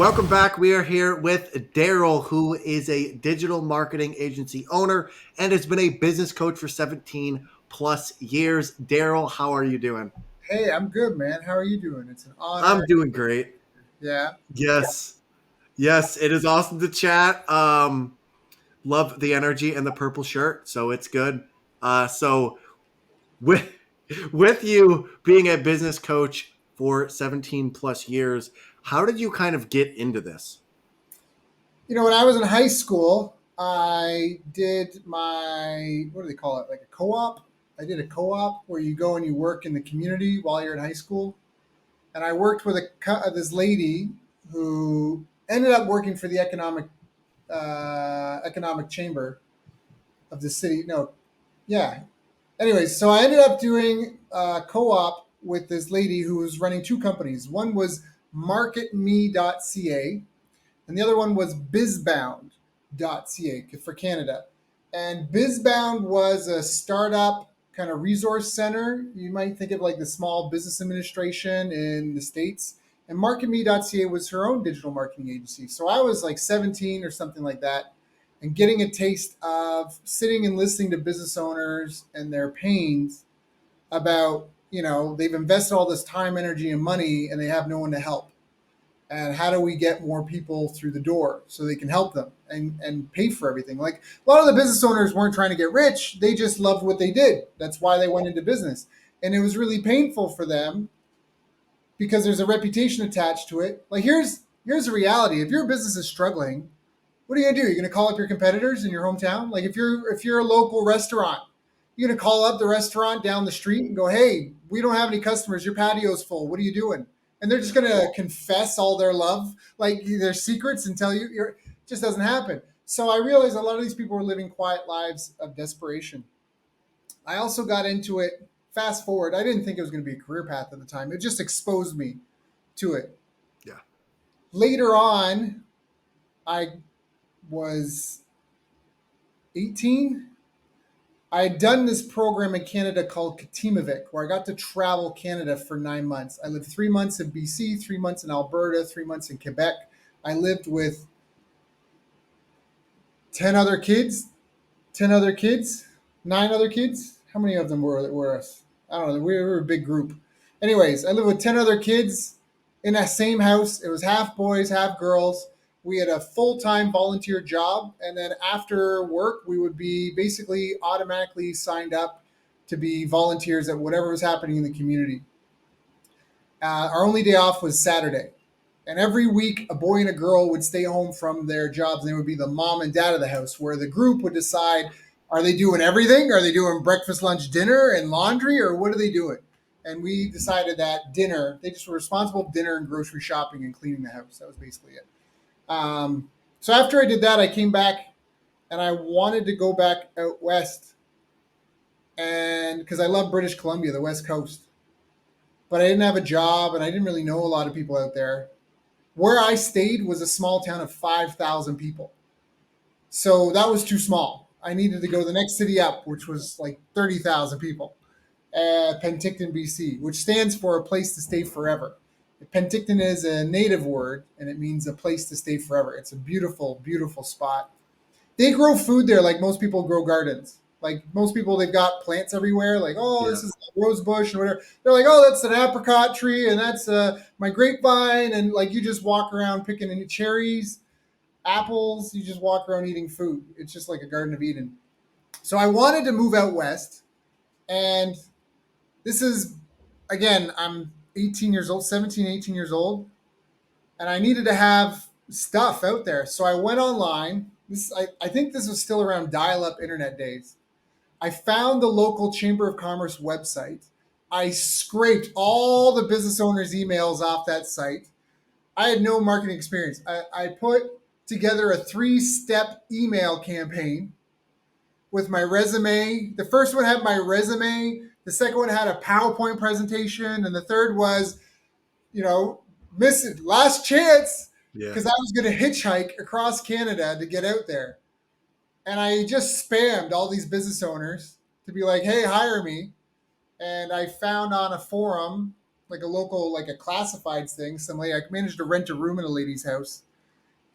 Welcome back. We are here with Daryl, who is a digital marketing agency owner and has been a business coach for 17 plus years. Daryl, how are you doing? Hey, I'm good, man. How are you doing? It's an honor. I'm doing great. Yeah. Yes. Yes, it is awesome to chat. Love the energy and the purple shirt, so it's good. So with with you being a business coach for 17 plus years, how did you kind of get into this? When I was in high school, I did what do they call it? Like a co op? I did a co op where you go and you work in the community while you're in high school. And I worked with this lady who ended up working for the economic chamber of the city. No, yeah. Anyways, so I ended up doing a co-op with this lady who was running two companies. One was MarketMe.ca, and the other one was BizBound.ca for Canada. And BizBound was a startup kind of resource center. You might think of like the Small Business Administration in the States. And MarketMe.ca was her own digital marketing agency. So I was like 17 or something like that, and getting a taste of sitting and listening to business owners and their pains about, they've invested all this time, energy, and money, and they have no one to help. And how do we get more people through the door so they can help them and pay for everything? Like a lot of the business owners weren't trying to get rich. They just loved what they did. That's why they went into business. And it was really painful for them because there's a reputation attached to it. Like here's the reality. If your business is struggling, what are you gonna do? You're gonna call up your competitors in your hometown? Like if you're a local restaurant, you're gonna call up the restaurant down the street and go, "Hey, we don't have any customers. Your patio's full. What are you doing?" And they're just gonna confess all their love, like their secrets, and tell you. It just doesn't happen. So I realized a lot of these people were living quiet lives of desperation. I also got into it. Fast forward, I didn't think it was going to be a career path at the time. It just exposed me to it. Yeah. Later on, I was 18. I had done this program in Canada called Katimavik, where I got to travel Canada for 9 months. I lived 3 months in BC, 3 months in Alberta, 3 months in Quebec. I lived with 10 other kids, 10 other kids, 9 other kids. How many of them were us? I don't know. We were a big group. Anyways, I lived with 10 other kids in that same house. It was half boys, half girls. We had a full-time volunteer job, and then after work we would be basically automatically signed up to be volunteers at whatever was happening in the community. Our only day off was Saturday, and every week a boy and a girl would stay home from their jobs, and they would be the mom and dad of the house, where the group would decide, are they doing everything? Are they doing breakfast, lunch, dinner, and laundry, or what are they doing? And we decided that dinner, they just were responsible for dinner and grocery shopping and cleaning the house. That was basically it. So after I did that, I came back and I wanted to go back out west, and because I love British Columbia, the West Coast, but I didn't have a job and I didn't really know a lot of people out there. Where I stayed was a small town of 5,000 people. So that was too small. I needed to go to the next city up, which was like 30,000 people, Penticton, BC, which stands for a place to stay forever. Penticton is a native word and it means a place to stay forever. It's a beautiful, beautiful spot. They grow food there like most people grow gardens. Like most people, they've got plants everywhere. Like, oh, Yeah. this is a rose bush and whatever. They're like, oh, that's an apricot tree and that's my grapevine. And like you just walk around picking any cherries, apples. You just walk around eating food. It's just like a Garden of Eden. So I wanted to move out west. And this is, again, I'm 18 years old, 17, 18 years old. And I needed to have stuff out there. So I went online. I think this was still around dial-up internet days. I found the local Chamber of Commerce website. I scraped all the business owners' emails off that site. I had no marketing experience. I put together a 3-step email campaign with my resume. The first one had my resume. The second one had a PowerPoint presentation. And the third was, miss it, last chance, Yeah. because I was going to hitchhike across Canada to get out there. And I just spammed all these business owners to be like, hey, hire me. And I found on a forum, like a local, like a classifieds thing. I managed to rent a room in a lady's house,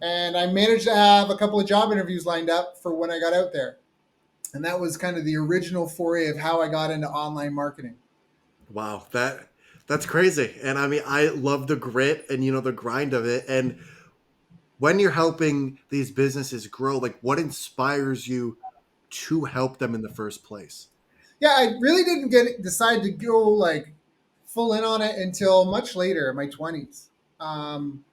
and I managed to have a couple of job interviews lined up for when I got out there. And that was kind of the original foray of how I got into online marketing. Wow, that's crazy. And I mean, I love the grit and the grind of it. And when you're helping these businesses grow, like what inspires you to help them in the first place? Yeah, I really didn't decide to go like full in on it until much later in my 20s. Um,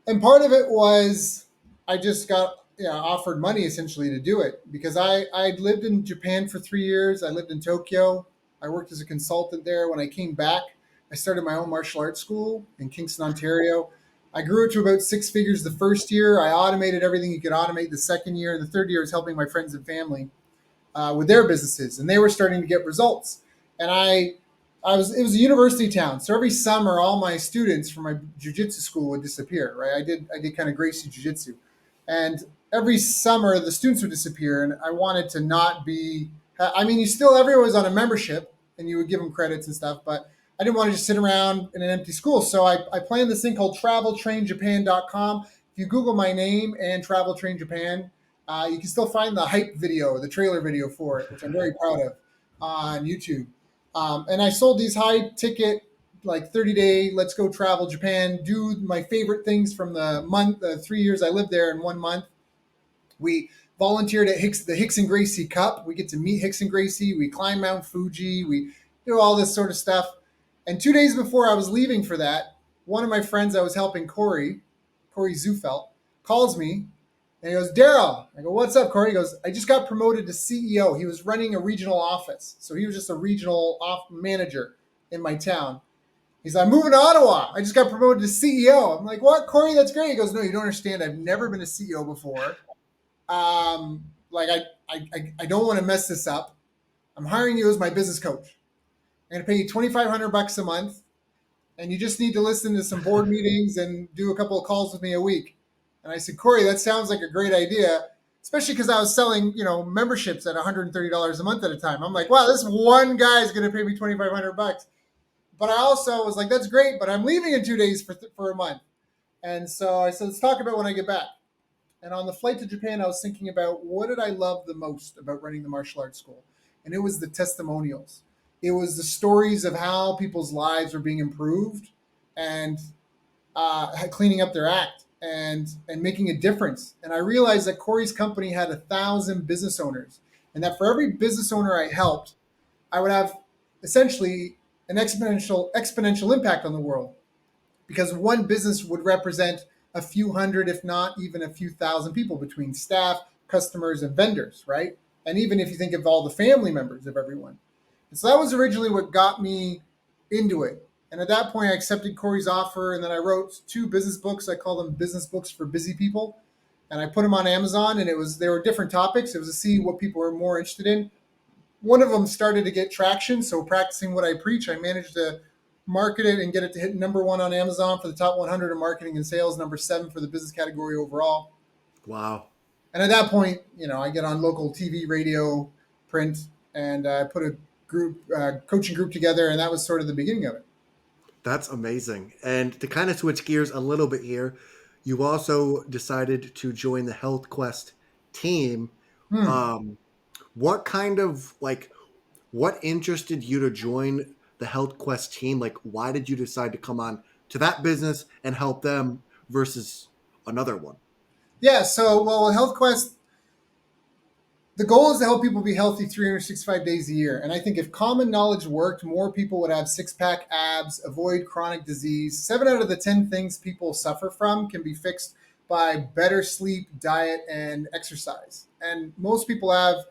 and part of it was I just got offered money essentially to do it because I lived in Japan for 3 years. I lived in Tokyo. I worked as a consultant there. When I came back, I started my own martial arts school in Kingston, Ontario. I grew it to about six figures the first year. I automated everything you could automate the second year. And the third year was helping my friends and family with their businesses, and they were starting to get results. And I was it was a university town, so every summer all my students from my jujitsu school would disappear. Right, I did kind of Gracie jujitsu, and every summer the students would disappear, and I wanted to not be. I mean, everyone was on a membership, and you would give them credits and stuff, but I didn't want to just sit around in an empty school. So I planned this thing called TravelTrainJapan.com. If you Google my name and Travel Train Japan, you can still find the hype video, the trailer video for it, which I'm very proud of on YouTube. And I sold these high ticket, like 30-day, let's go travel Japan, do my favorite things from the month, the 3 years I lived there in 1 month. We volunteered at the Hicks and Gracie Cup. We get to meet Hicks and Gracie. We climb Mount Fuji. We do all this sort of stuff. And 2 days before I was leaving for that, one of my friends I was helping, Corey Zufelt, calls me and he goes, Daryl. I go, what's up, Corey? He goes, I just got promoted to CEO. He was running a regional office. So he was just a regional manager in my town. He's like, I'm moving to Ottawa. I just got promoted to CEO. I'm like, what, Corey? That's great. He goes, no, you don't understand. I've never been a CEO before. Like I don't want to mess this up. I'm hiring you as my business coach. I'm going to pay you $2,500 a month, and you just need to listen to some board meetings and do a couple of calls with me a week. And I said, Corey, that sounds like a great idea, especially because I was selling, memberships at $130 a month at a time. I'm like, wow, this one guy is going to pay me $2,500. But I also was like, that's great, but I'm leaving in 2 days for a month. And so I said, let's talk about when I get back. And on the flight to Japan, I was thinking about what did I love the most about running the martial arts school? And it was the testimonials. It was the stories of how people's lives were being improved and cleaning up their act and making a difference. And I realized that Corey's company had 1,000 business owners, and that for every business owner I helped, I would have essentially an exponential impact on the world, because one business would represent a few hundred, if not even a few thousand people between staff, customers, and vendors, right? And even if you think of all the family members of everyone. And so that was originally what got me into it. And at that point, I accepted Corey's offer, and then I wrote 2 business books. I call them business books for busy people. And I put them on Amazon, and they were different topics. It was to see what people were more interested in. One of them started to get traction. So practicing what I preach, I managed to market it and get it to hit #1 on Amazon for the top 100 of marketing and sales, #7 for the business category overall. Wow. And at that point, I get on local TV, radio, print, and I put a coaching group together, and that was sort of the beginning of it. That's amazing. And to kind of switch gears a little bit here, you also decided to join the HealthQuest team. Hmm. Um, what kind of what interested you to join the HealthQuest team? Like, why did you decide to come on to that business and help them versus another one? Yeah. So, well, with HealthQuest, the goal is to help people be healthy 365 days a year. And I think if common knowledge worked, more people would have six-pack abs, avoid chronic disease. 7 out of the 10 things people suffer from can be fixed by better sleep, diet, and exercise. And most people are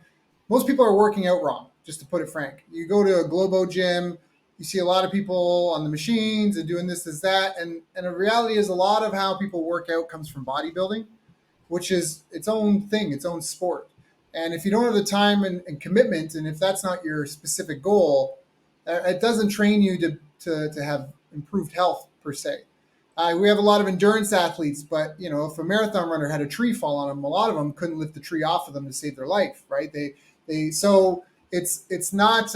working out wrong, just to put it frank. You go to a Globo gym, you see a lot of people on the machines and doing this, that. And the reality is a lot of how people work out comes from bodybuilding, which is its own thing, its own sport. And if you don't have the time and commitment, and if that's not your specific goal, it doesn't train you to have improved health per se. We have a lot of endurance athletes, but if a marathon runner had a tree fall on them, a lot of them couldn't lift the tree off of them to save their life, right? So it's not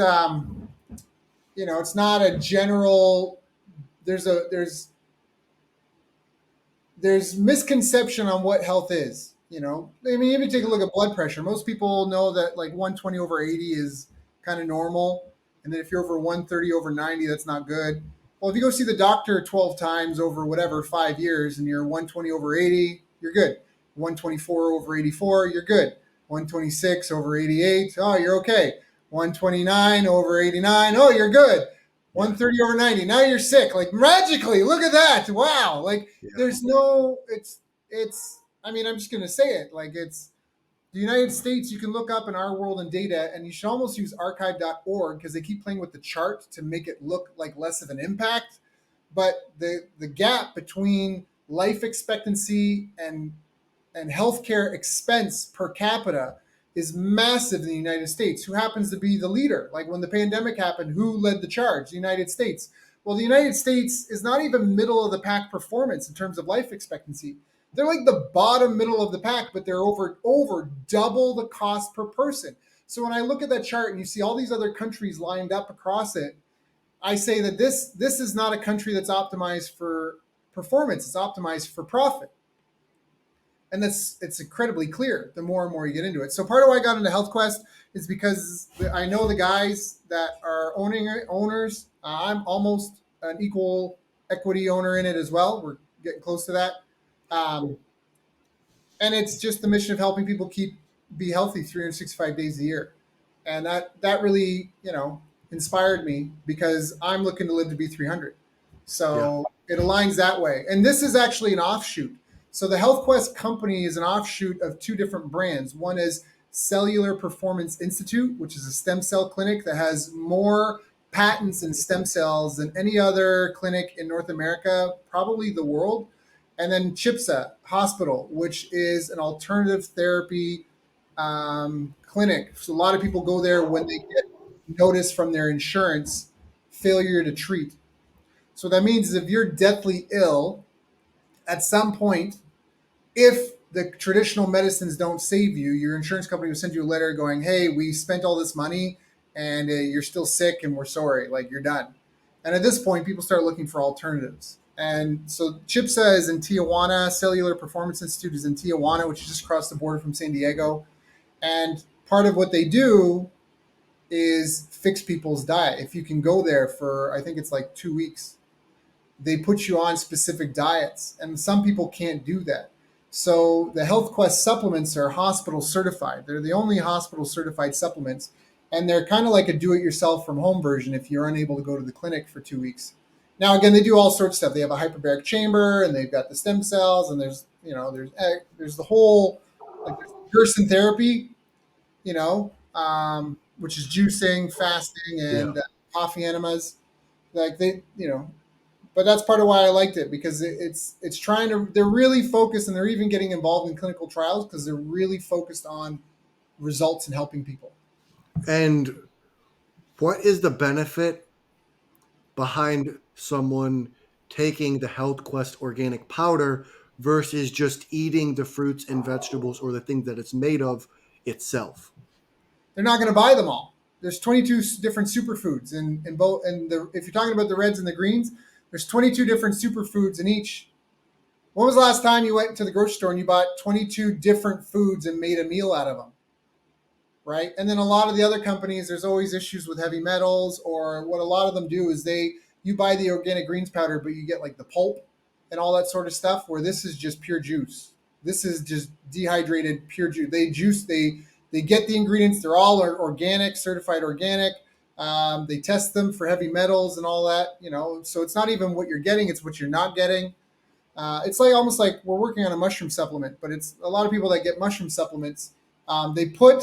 it's not a general. There's misconception on what health is. I mean, even take a Yeah. look at blood pressure. Most people know that like 120 over 80 is kind of normal, and then if you're over 130 over 90, that's not good. Well, if you go see the doctor 12 times over whatever 5 years, and you're 120 over 80, you're good. 124 over 84, you're good. 126 over 88, oh, you're okay. 129 over 89, oh, you're good. Yeah. 130 over 90, now you're sick. Like magically, look at that. Wow. Like Yeah. there's no it's I mean, I'm just going to say it, like it's the United States. You can look up in our world and data, and you should almost use archive.org because they keep playing with the chart to make it look like less of an impact. But the gap between life expectancy and healthcare expense per capita is massive in the United States. Who happens to be the leader? Like when the pandemic happened, who led the charge? The United States. Well, the United States is not even middle of the pack performance in terms of life expectancy. They're like the bottom middle of the pack, but they're over double the cost per person. So when I look at that chart and you see all these other countries lined up across it, I say that this is not a country that's optimized for performance. It's optimized for profit, and it's incredibly clear the more and more you get into it. So part of why I got into HealthQuest is because I know the guys that are owners. I'm almost an equal equity owner in it as well. We're getting close to that, um, and it's just the mission of helping people be healthy 365 days a year, and that really inspired me because I'm looking to live to be 300. Yeah. So it aligns that way. And this is actually an offshoot. So the HealthQuest company is an offshoot of two different brands. One is Cellular Performance Institute, which is a stem cell clinic that has more patents in stem cells than any other clinic in North America, probably the world. And then CHIPSA Hospital, which is an alternative therapy clinic. So a lot of people go there when they get notice from their insurance failure to treat. So that means if you're deathly ill at some point, if the traditional medicines don't save you, your insurance company will send you a letter going, "Hey, we spent all this money and you're still sick and we're sorry, like you're done." And at this point, people start looking for alternatives. And so CHIPSA is in Tijuana, Cellular Performance Institute is in Tijuana, which is just across the border from San Diego. And part of what they do is fix people's diet. If you can go there for, I think it's like 2 weeks, they put you on specific diets, and some people can't do that. So the HealthQuest supplements are hospital certified. They're the only hospital certified supplements, and they're kind of like a do-it-yourself from home version if you're unable to go to the clinic for 2 weeks. Now, again, they do all sorts of stuff. They have a hyperbaric chamber, and they've got the stem cells, and there's the whole like there's Gerson therapy, which is juicing, fasting, Yeah. and coffee enemas. Like but that's part of why I liked it because it's trying to. They're really focused, and they're even getting involved in clinical trials because they're really focused on results and helping people. And what is the benefit behind someone taking the Health Quest organic powder versus just eating the fruits and vegetables or the thing that it's made of itself? They're not going to buy them all. There's 22 different superfoods in both, and if you're talking about the reds and the greens, there's 22 different superfoods in each. When was the last time you went to the grocery store and you bought 22 different foods and made a meal out of them? Right? And then a lot of the other companies, there's always issues with heavy metals, or what a lot of them do is you buy the organic greens powder, but you get like the pulp and all that sort of stuff, where this is just pure juice. This is just dehydrated pure juice. They get the ingredients. They're all organic, certified organic. They test them for heavy metals and all that, so it's not even what you're getting, it's what you're not getting. It's like almost like we're working on a mushroom supplement, but it's a lot of people that get mushroom supplements. They put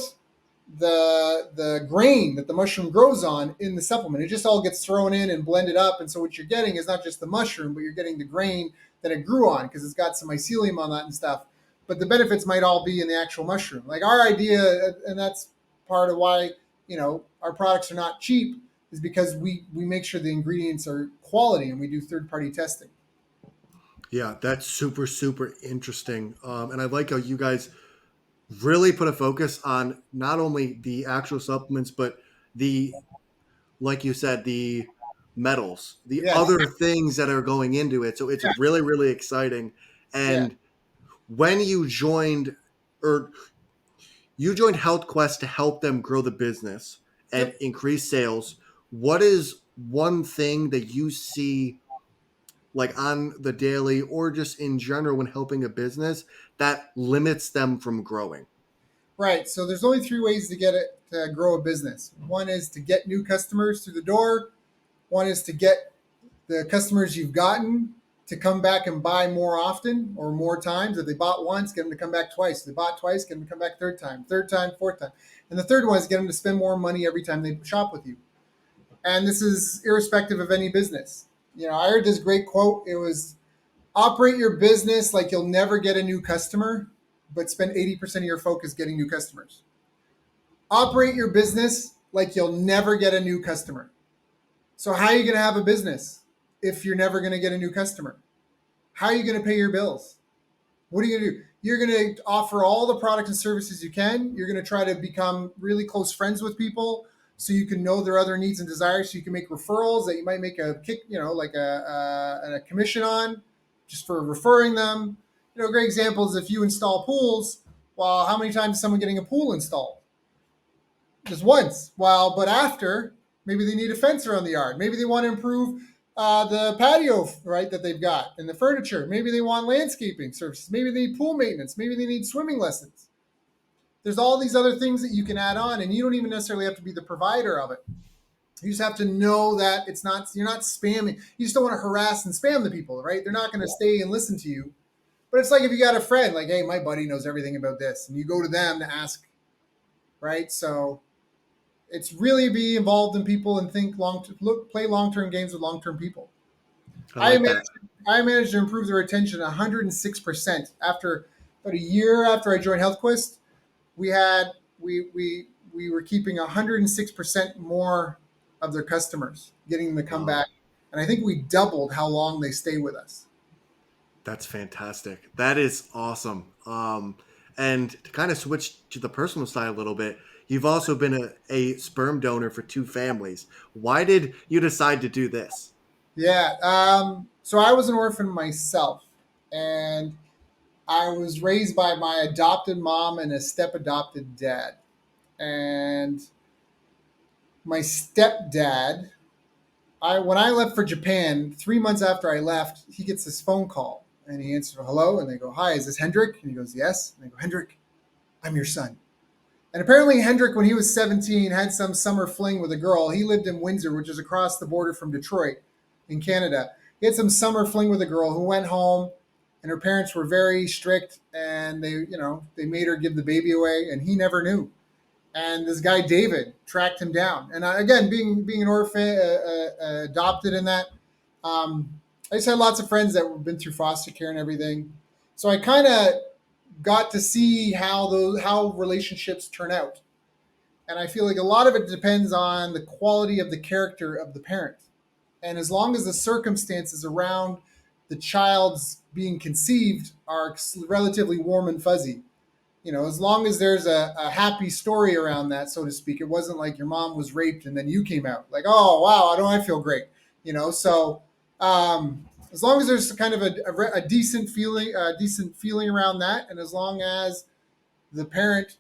the grain that the mushroom grows on in the supplement. It just all gets thrown in and blended up, and so what you're getting is not just the mushroom, but you're getting the grain that it grew on because it's got some mycelium on that and stuff. But the benefits might all be in the actual mushroom. Like our idea, and that's part of why our products are not cheap, is because we make sure the ingredients are quality and we do third party testing. Yeah, that's super, super interesting. And I like how you guys really put a focus on not only the actual supplements, but the like you said, the metals, the Yes. other things that are going into it. So it's Yeah. really, really exciting. Yeah. And when you joined, or you joined HealthQuest to help them grow the business and Yep. increase sales, what is one thing that you see, like on the daily or just in general when helping a business, that limits them from growing? Right. So there's only three ways to get it to grow a business. One is to get new customers through the door. One is to get the customers you've gotten to come back and buy more often or more times. If they bought once, get them to come back twice. If they bought twice, get them to come back third time, fourth time. And the third one is get them to spend more money every time they shop with you. And this is irrespective of any business. I heard this great quote. It was operate your business like you'll never get a new customer, but spend 80% of your focus getting new customers. Operate your business like you'll never get a new customer. So how are you going to have a business if you're never going to get a new customer? How are you going to pay your bills? What are you going to do? You're going to offer all the products and services you can. You're going to try to become really close friends with people so you can know their other needs and desires, so you can make referrals that you might make a kick, like a commission on just for referring them. A great example is if you install pools. Well, how many times is someone getting a pool installed? Just once. Well, but after, maybe they need a fence around the yard. Maybe they want to improve the patio, right, that they've got and the furniture. Maybe they want landscaping services. Maybe they need pool maintenance. Maybe they need swimming lessons. There's all these other things that you can add on, and you don't even necessarily have to be the provider of it. You just have to know that you're not spamming. You just don't want to harass and spam the people, right? They're not going to stay and listen to you. But it's like if you got a friend, like, hey, my buddy knows everything about this, and you go to them to ask, right? So it's really be involved in people and play long-term games with long-term people. I I like managed, that. I managed to improve the retention 106% after about a year after I joined HealthQuest. We had we were keeping 106% more of their customers, getting them to come Wow. back, and I think we doubled how long they stay with us. That's fantastic. That is awesome. And to kind of switch to the personal side a little bit, you've also been a sperm donor for two families. Why did you decide to do this? Yeah. So I was an orphan myself, and I was raised by my adopted mom and a step adopted dad. And my stepdad, when I left for Japan, 3 months after I left, he gets this phone call and he answers, hello. And they go, hi, is this Hendrik? And he goes, yes. And they go, Hendrik, I'm your son. And apparently, Hendrik, when he was 17, had some summer fling with a girl. He lived in Windsor, which is across the border from Detroit in Canada. He had some summer fling with a girl who went home, and her parents were very strict, and they made her give the baby away, and he never knew. And this guy David tracked him down. And again, being an orphan, adopted in that, I just had lots of friends that have been through foster care and everything. So I kind of got to see how relationships turn out. And I feel like a lot of it depends on the quality of the character of the parent. And as long as the circumstances around the child's being conceived are relatively warm and fuzzy, as long as there's a happy story around that, so to speak, it wasn't like your mom was raped and then you came out like, oh, wow, don't I feel great? So as long as there's kind of a decent feeling around that, and as long as the parent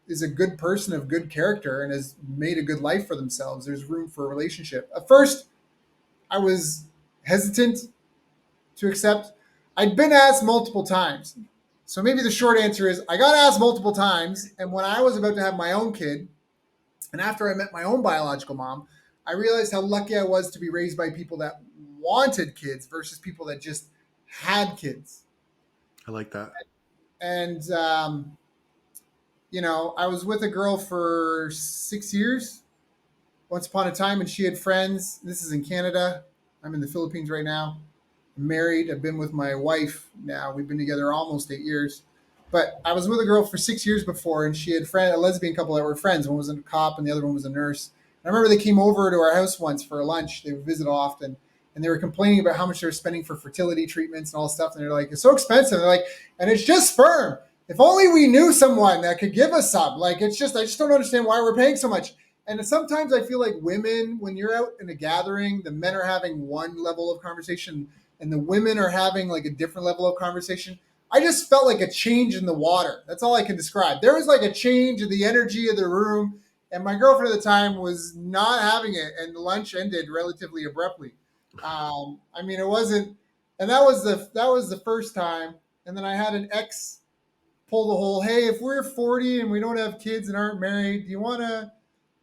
is a good person of good character and has made a good life for themselves, there's room for a relationship. At first, I was hesitant to accept. I'd been asked multiple times. So maybe the short answer is I got asked multiple times. And when I was about to have my own kid, and after I met my own biological mom, I realized how lucky I was to be raised by people that wanted kids versus people that just had kids. I like that. And, I was with a girl for 6 years once upon a time, and she had friends. This is in Canada. I'm in the Philippines right now. I'm married. I've been with my wife now. We've been together almost 8 years. But I was with a girl for 6 years before, and she had a lesbian couple that were friends. One was a cop, and the other one was a nurse. And I remember they came over to our house once for lunch. They would visit often, and they were complaining about how much they were spending for fertility treatments and all this stuff. And they're like, "It's so expensive." They're like, "And it's just sperm. If only we knew someone that could give us some. Like, I just don't understand why we're paying so much." And sometimes I feel like women, when you're out in a gathering, the men are having one level of conversation and the women are having like a different level of conversation. I just felt like a change in the water. That's all I can describe. There was like a change in the energy of the room. And my girlfriend at the time was not having it. And the lunch ended relatively abruptly. I mean, it wasn't, and that was the first time. And then I had an ex pull the whole, hey, if we're 40 and we don't have kids and aren't married, do you want to,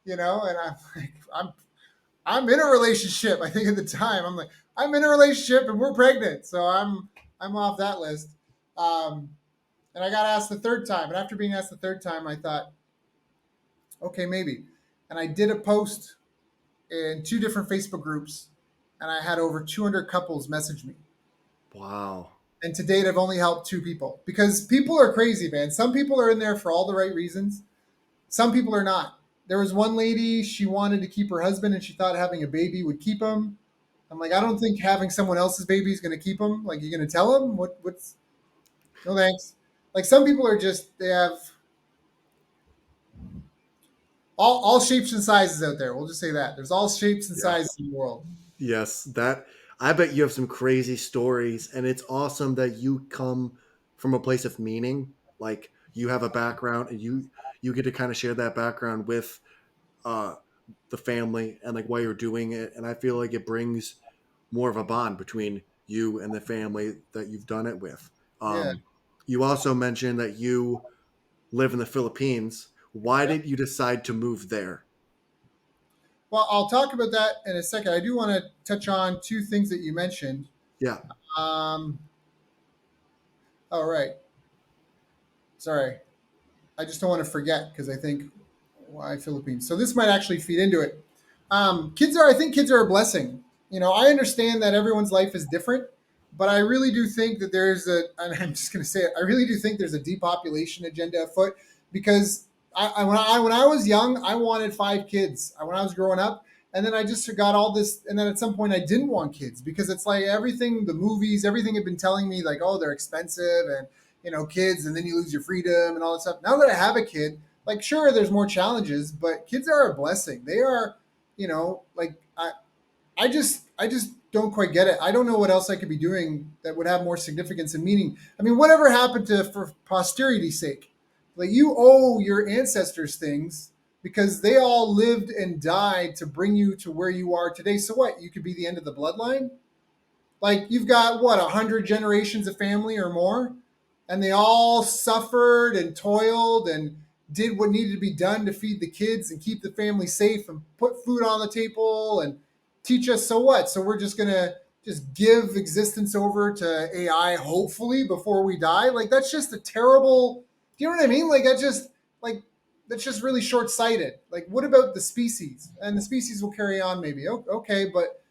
and I'm like, I'm in a relationship. I think at the time I'm like, I'm in a relationship and we're pregnant, so I'm off that list. Um, and I got asked the third time, and after being asked the third time, I thought, okay, maybe. And I did a post in two different Facebook groups, and I had over 200 couples message me. Wow. And to date, I've only helped two people because people are crazy, man. Some people are in there for all the right reasons. Some people are not. There was one lady, she wanted to keep her husband and she thought having a baby would keep him. I'm like, I don't think having someone else's baby is going to keep him. Like, you're going to tell him what's no thanks. Like, some people are just, they have all shapes and sizes out there. We'll just say that. There's all shapes and sizes Yes. in the world. Yes. That I bet you have some crazy stories, and it's awesome that you come from a place of meaning. Like you have a background, and you get to kind of share that background with uh, the family and like why you're doing it. And I feel like it brings more of a bond between you and the family that you've done it with. Yeah. You also mentioned that you live in the Philippines. Why Yeah. did you decide to move there? Well, I'll talk about that in a second. I do want to touch on two things that you mentioned. Yeah. Um, all right. Sorry. I just don't want to forget because I think why Philippines. So this might actually feed into it. I think kids are a blessing. I understand that everyone's life is different, but I really do think that and I'm just going to say it, I really do think there's a depopulation agenda afoot because when I was young, I wanted five kids when I was growing up. And then I just got all this. And then at some point I didn't want kids because it's like everything, the movies, everything had been telling me like, oh, they're expensive and, kids, and then you lose your freedom and all that stuff. Now that I have a kid, like, sure, there's more challenges, but kids are a blessing. They are, like I just don't quite get it. I don't know what else I could be doing that would have more significance and meaning. I mean, whatever happened to for posterity's sake? Like, you owe your ancestors things because they all lived and died to bring you to where you are today. So what? You could be the end of the bloodline? Like, you've got what, 100 generations of family or more, and they all suffered and toiled and did what needed to be done to feed the kids and keep the family safe and put food on the table and teach us. So what? So we're just gonna just give existence over to AI, hopefully, before we die? Like, that's just a terrible. Do you know what I mean? Like that's just really short-sighted. Like, what about the species? And the species will carry on, maybe. Okay, but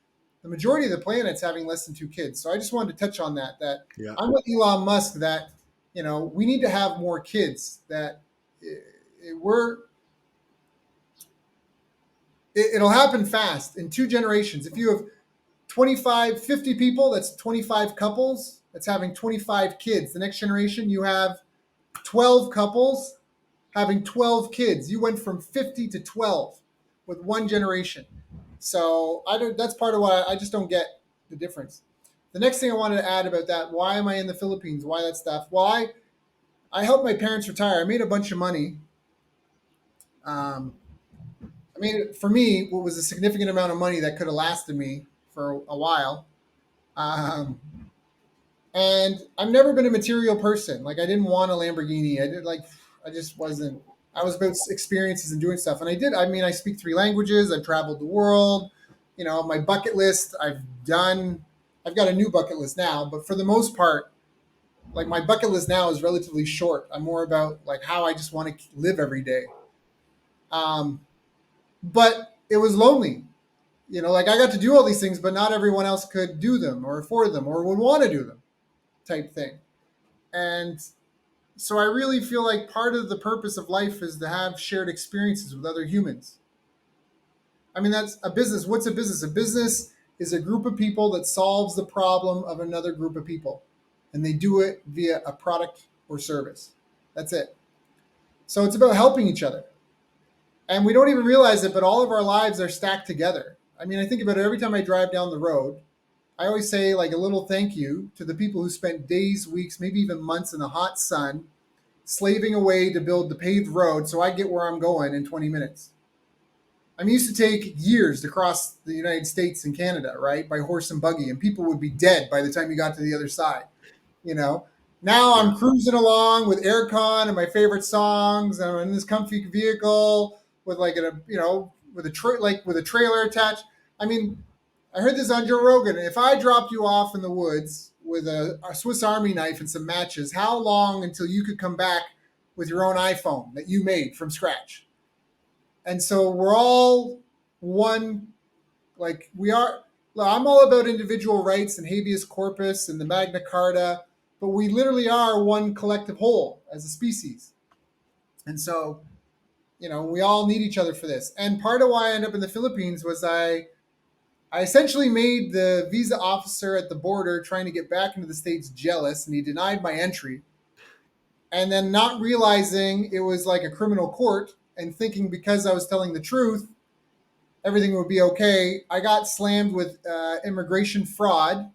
the majority of the planet's having less than two kids. So I just wanted to touch on that. That Yeah. I'm with Elon Musk. That we need to have more kids. That we're it'll happen fast in 2 generations. If you have 25, 50 people, that's 25 couples. That's having 25 kids. The next generation, you have 12 couples having 12 kids. You went from 50 to 12 with one generation. So I don't. That's part of why I just don't get the difference. The next thing I wanted to add about that: why am I in the Philippines? Why that stuff? Well, I helped my parents retire. I made a bunch of money. Um, I mean, for me, what was a significant amount of money that could have lasted me for a while. Um, and I've never been a material person. Like, I didn't want a Lamborghini. I just wasn't. I was about experiences and doing stuff. And I did. I mean, I speak three languages. I've traveled the world. My bucket list, I've done. I've got a new bucket list now, but for the most part, like, my bucket list now is relatively short. I'm more about like how I just want to live every day. Um, but it was lonely. Like, I got to do all these things, but not everyone else could do them or afford them or would want to do them, type thing. And so I really feel like part of the purpose of life is to have shared experiences with other humans. I mean, that's a business. What's a business? A business is a group of people that solves the problem of another group of people, and they do it via a product or service. That's it. So it's about helping each other. And we don't even realize it, but all of our lives are stacked together. I mean, I think about it every time I drive down the road. I always say like a little thank you to the people who spent days, weeks, maybe even months in the hot sun, slaving away to build the paved road so I get where I'm going in 20 minutes. I mean, it used to take years to cross the United States and Canada, right, by horse and buggy, and people would be dead by the time you got to the other side. You know, now Yeah. I'm cruising along with aircon and my favorite songs, and I'm in this comfy vehicle with like with with a trailer attached. I mean, I heard this on Joe Rogan. If I dropped you off in the woods with a Swiss Army knife and some matches, how long until you could come back with your own iPhone that you made from scratch? And so we're all one, like we are. I'm all about individual rights and habeas corpus and the Magna Carta, but we literally are one collective whole as a species. And so, we all need each other for this. And part of why I ended up in the Philippines was I essentially made the visa officer at the border trying to get back into the States jealous, and he denied my entry. And then not realizing it was like a criminal court and thinking because I was telling the truth, everything would be okay. I got slammed with immigration fraud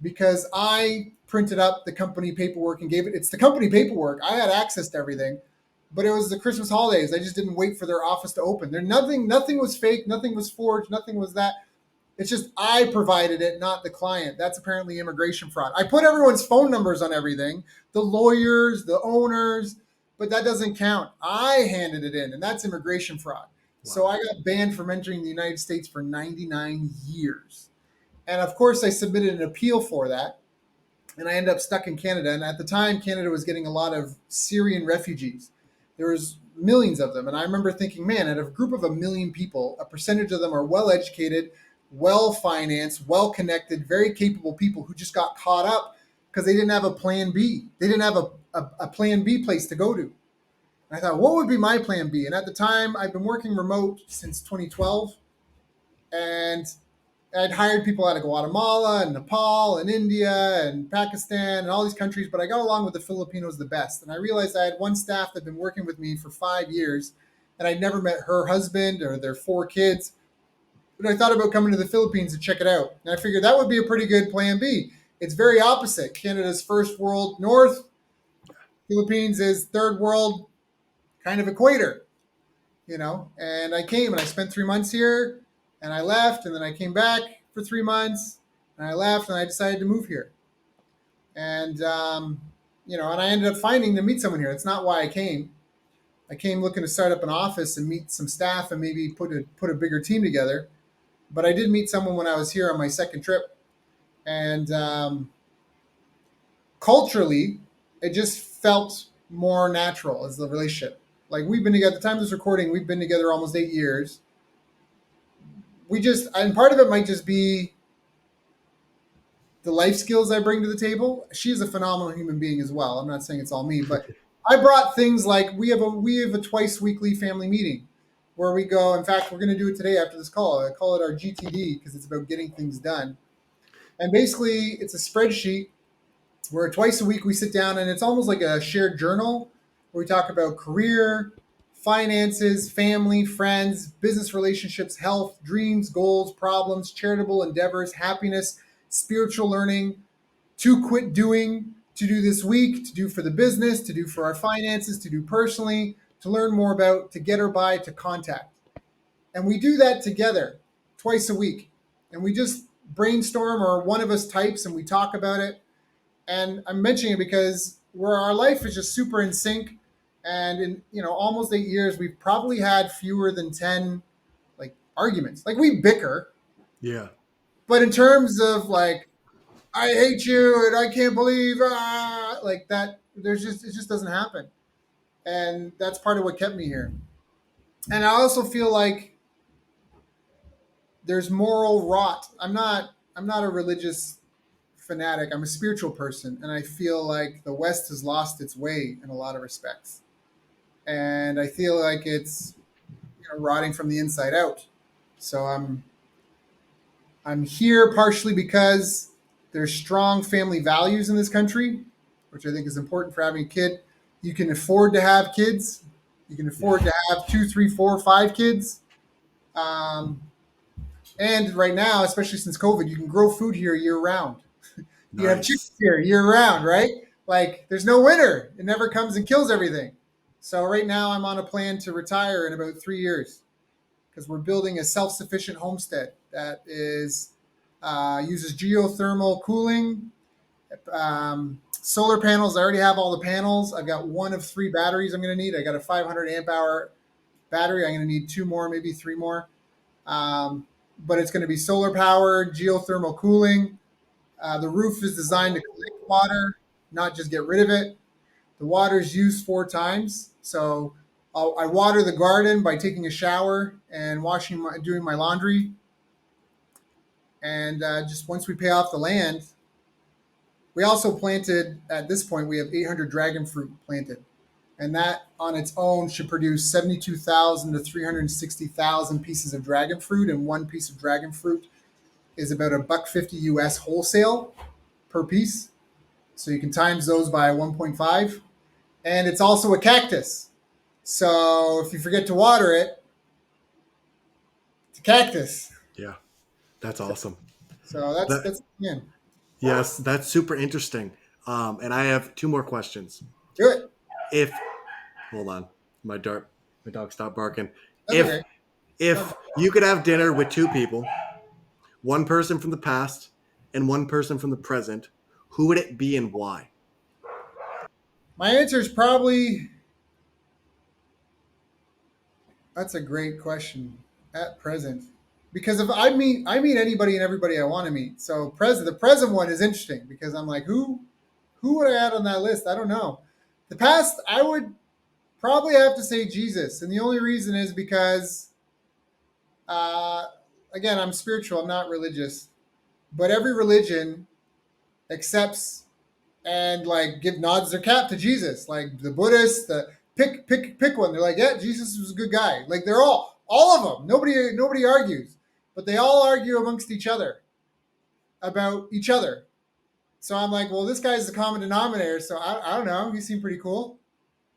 because I printed up the company paperwork and gave it. It's the company paperwork. I had access to everything, but it was the Christmas holidays. I just didn't wait for their office to open. Nothing was fake. Nothing was forged. Nothing was that. It's just I provided it, not the client. That's apparently immigration fraud. I put everyone's phone numbers on everything, the lawyers, the owners, but that doesn't count. I handed it in, and that's immigration fraud. So Wow. I got banned from entering the United States for 99 years. And of course, I submitted an appeal for that, and I ended up stuck in Canada. And at the time, Canada was getting a lot of Syrian refugees. There was millions of them, and I remember thinking, man, out of a group of 1 million people, a percentage of them are well educated, well financed, well connected, very capable people who just got caught up because they didn't have a plan B. They didn't have a plan B place to go to. And I thought, what would be my plan B? And at the time, I'd been working remote since 2012, and I'd hired people out of Guatemala and Nepal and India and Pakistan and all these countries, but I got along with the Filipinos the best. And I realized I had one staff that had been working with me for 5 years, and I'd never met her husband or their 4 kids. But I thought about coming to the Philippines to check it out. And I figured that would be a pretty good plan B. It's very opposite. Canada's first world north, Philippines is third world kind of equator, And I came and I spent 3 months here, and I left, and then I came back for 3 months, and I left, and I decided to move here. And and I ended up finding to meet someone here. That's not why I came. I came looking to start up an office and meet some staff and maybe put a bigger team together. But I did meet someone when I was here on my second trip, and culturally, it just felt more natural as the relationship. Like we've been together. At the time of this recording, we've been together almost 8 years. And part of it might just be the life skills I bring to the table. She is a phenomenal human being as well. I'm not saying it's all me, but I brought things like we have a twice weekly family meeting where we go. In fact, we're going to do it today after this call. I call it our GTD because it's about getting things done. And basically, it's a spreadsheet where twice a week we sit down, and it's almost like a shared journal where we talk about career, finances, family, friends, business relationships, health, dreams, goals, problems, charitable endeavors, happiness, spiritual learning, to quit doing, to do this week, to do for the business, to do for our finances, to do personally, to learn more about, to get or buy, to contact. And we do that together twice a week. And we just brainstorm, or one of us types and we talk about it. And I'm mentioning it because our life is just super in sync. And in almost 8 years, we've probably had fewer than 10 like arguments. Like we bicker, Yeah. but in terms of like, I hate you and I can't believe like that, it just doesn't happen. And that's part of what kept me here. And I also feel like there's moral rot. I'm not a religious fanatic. I'm a spiritual person, and I feel like the West has lost its way in a lot of respects. And I feel like it's rotting from the inside out. So I'm here partially because there's strong family values in this country, which I think is important for having a kid. You can afford to have kids. You can Yeah. afford to have two, three, four, five kids. Um, and right now, especially since COVID, you can grow food here year round. You have chickens Nice. here year round, right? Like there's no winter. It never comes and kills everything. So right now I'm on a plan to retire in about 3 years because we're building a self-sufficient homestead that is uses geothermal cooling, solar panels. I already have all the panels. I've got one of three batteries I'm going to need. I got a 500 amp hour battery. I'm going to need two more, maybe three more. Um, but it's going to be solar powered, geothermal cooling. The roof is designed to collect water, not just get rid of it. The water is used 4 times. So I water the garden by taking a shower and doing my laundry. And just once we pay off the land, we also planted, at this point, we have 800 dragon fruit planted. And that on its own should produce 72,000 to 360,000 pieces of dragon fruit. And one piece of dragon fruit is about a buck 50 US wholesale per piece. So you can times those by 1.5. And it's also a cactus. So if you forget to water it, it's a cactus. Yeah. That's awesome. So that's That, that's yeah. yes, that's super interesting. And I have two more questions. Do it. If hold on, my dog stopped barking. That's If okay. if you could have dinner with two people, one person from the past and one person from the present, who would it be and why? My answer is probably that's a great question at present. Because if I meet anybody and everybody I want to meet. So the present one is interesting because I'm like, who would I add on that list? I don't know. The past, I would probably have to say Jesus. And the only reason is because uh, again, I'm spiritual, I'm not religious. But every religion accepts and like give nods their cap to Jesus. Like the Buddhists, the pick one. They're like, yeah, Jesus was a good guy. Like they're all of them. Nobody argues, but they all argue amongst each other about each other. So I'm like, well, this guy's the common denominator. So I don't know. He seemed pretty cool.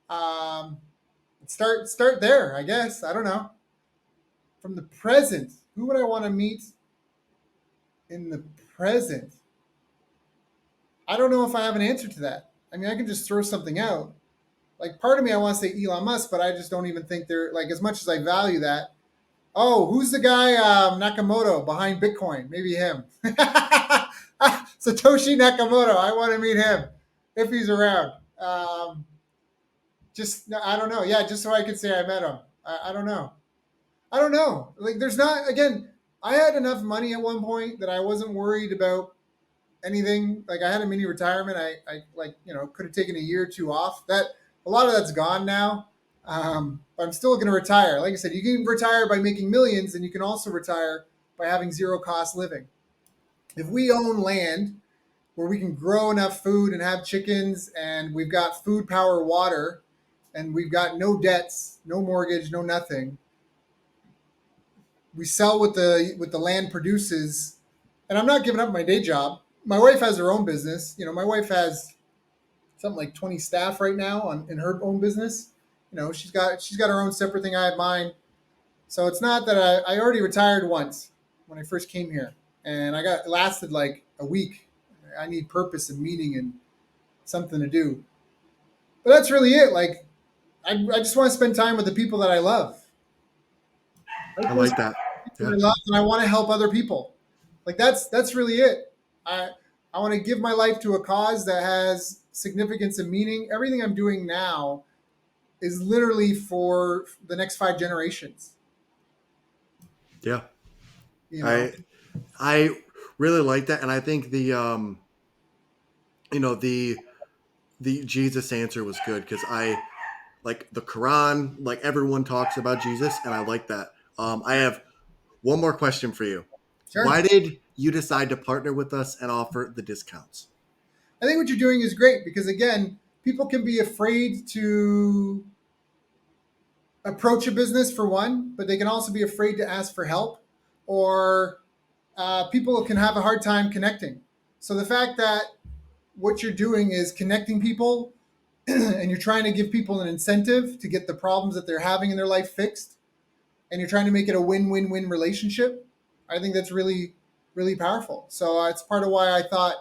Um, start there, I guess. I don't know. From the present, who would I want to meet in the present? I don't know if I have an answer to that. I mean, I can just throw something out. Like part of me I want to say Elon Musk, but I just don't even think they're like as much as I value that. Oh, who's the guy Nakamoto behind Bitcoin? Maybe him. Satoshi Nakamoto. I want to meet him if he's around. Just no, I don't know. Yeah, just so I could say I met him. I don't know. I don't know. Like there's not again. I had enough money at one point that I wasn't worried about anything. Like I had a mini retirement. I like could have taken a year or two off. That a lot of that's gone now. But I'm still going to retire. Like I said, you can retire by making millions, and you can also retire by having zero cost living. If we own land where we can grow enough food and have chickens, and we've got food, power, water, and we've got no debts, no mortgage, no nothing, we sell what the land produces. And I'm not giving up my day job. My wife has her own business. My wife has something like 20 staff right now in her own business. She's got her own separate thing. I have mine. So it's not that I already retired once when I first came here, and it lasted like a week. I need purpose and meaning and something to do. But that's really it. Like I just want to spend time with the people that I love. I Right? Those like that. people Yeah. that I love, and I want to help other people. Like that's really it. I want to give my life to a cause that has significance and meaning. Everything I'm doing now is literally for the next 5 generations. Yeah. You know, I I really like that, and I think you know the the Jesus answer was good because I like the Quran, like everyone talks about Jesus, and I like that. I have one more question for you. Why sure. did you decide to partner with us and offer the discounts? I think what you're doing is great because again, people can be afraid to approach a business for one, but they can also be afraid to ask for help, or people can have a hard time connecting. So the fact that what you're doing is connecting people and you're trying to give people an incentive to get the problems that they're having in their life fixed, and you're trying to make it a win-win-win relationship, I think that's really, really powerful. So it's part of why I thought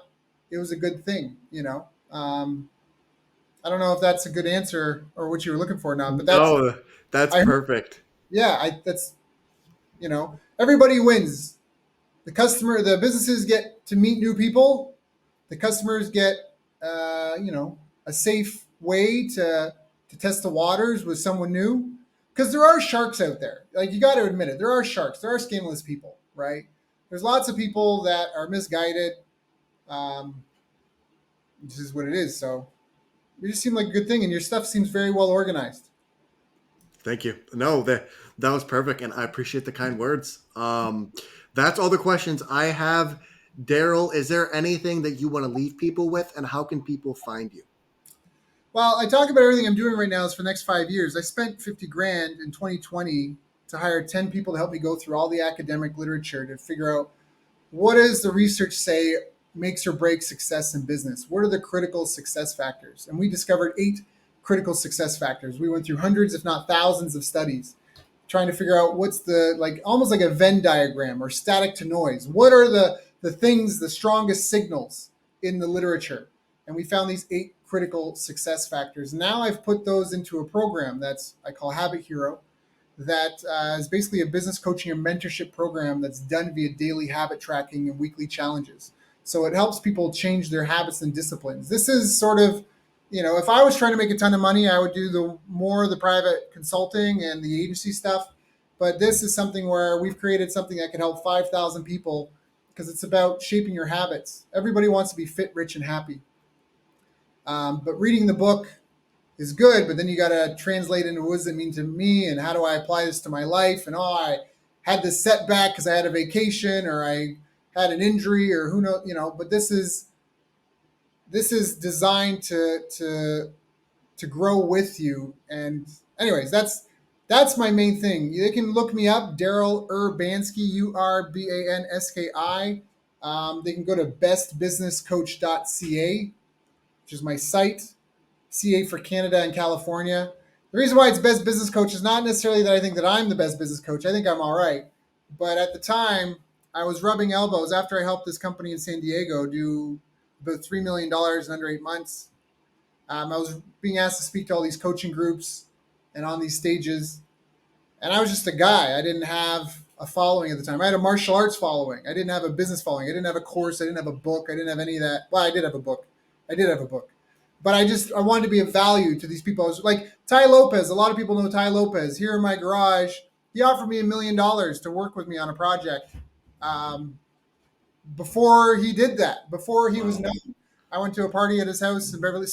it was a good thing. I don't know if that's a good answer or what you were looking for or not, but No, that's I, perfect. yeah, that's, everybody wins. The businesses get to meet new people. The customers get, a safe way to test the waters with someone new. Because there are sharks out there. Like, you got to admit it. There are sharks. There are scandalous people, right? There's lots of people that are misguided. Um, this is what it is. So you just seem like a good thing, and your stuff seems very well organized. Thank you. No, that was perfect, and I appreciate the kind words. That's all the questions I have. Daryl, is there anything that you want to leave people with, and how can people find you? Well, I talk about everything I'm doing right now is for the next 5 years. I spent 50 grand in 2020 to hire 10 people to help me go through all the academic literature to figure out what does the research say makes or breaks success in business? What are the critical success factors? And we discovered 8 critical success factors. We went through hundreds, if not thousands, of studies trying to figure out what's the, like, almost like a Venn diagram or static to noise. What are the things, the strongest signals in the literature? And we found these 8 critical success factors. Now I've put those into a program that's I call Habit Hero, that is basically a business coaching and mentorship program that's done via daily habit tracking and weekly challenges. So it helps people change their habits and disciplines. This is sort of, if I was trying to make a ton of money, I would do the private consulting and the agency stuff. But this is something where we've created something that can help 5,000 people because it's about shaping your habits. Everybody wants to be fit, rich, and happy. But reading the book is good, but then you got to translate into what does it mean to me and how do I apply this to my life? And I had this setback because I had a vacation or I had an injury or who knows, But this is designed to grow with you. And anyways, that's my main thing. They can look me up, Daryl Urbanski, Urbanski. They can go to bestbusinesscoach.ca, which is my site. CA for Canada and California. The reason why it's Best Business Coach is not necessarily that I think that I'm the best business coach. I think I'm all right. But at the time, I was rubbing elbows after I helped this company in San Diego do about $3 million in under 8 months. I was being asked to speak to all these coaching groups and on these stages. And I was just a guy. I didn't have a following at the time. I had a martial arts following. I didn't have a business following. I didn't have a course. I didn't have a book. I didn't have any of that. Well, I did have a book. But I wanted to be of value to these people. I was like Ty Lopez. A lot of people know Ty Lopez. Here in my garage, he offered me $1 million to work with me on a project. Um, Before he did that, before he was Wow. known, I went to a party at his house in Beverly.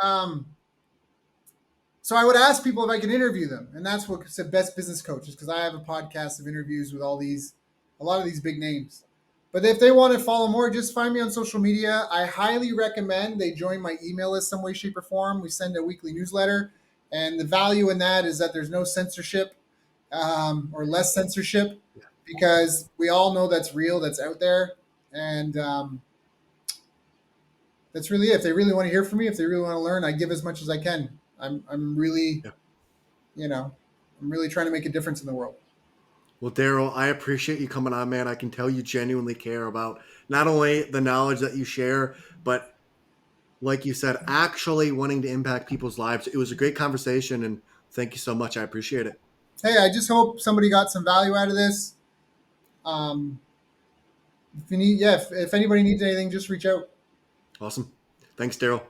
Um, so I would ask people if I could interview them, and that's what said Best Business Coaches, because I have a podcast of interviews with a lot of these big names. But if they want to follow more, just find me on social media. I highly recommend they join my email list some way, shape, or form. We send a weekly newsletter, and the value in that is that there's no censorship, or less censorship, because we all know that's real, that's out there, and that's really it. If they really want to hear from me, if they really want to learn, I give as much as I can. I'm really, Yeah. you know, I'm really trying to make a difference in the world. Well, Daryl, I appreciate you coming on, man. I can tell you genuinely care about not only the knowledge that you share, but like you said, actually wanting to impact people's lives. It was a great conversation, and thank you so much. I appreciate it. Hey, I just hope somebody got some value out of this. Um, if you need, yeah, if anybody needs anything, just reach out. Awesome. Thanks, Daryl.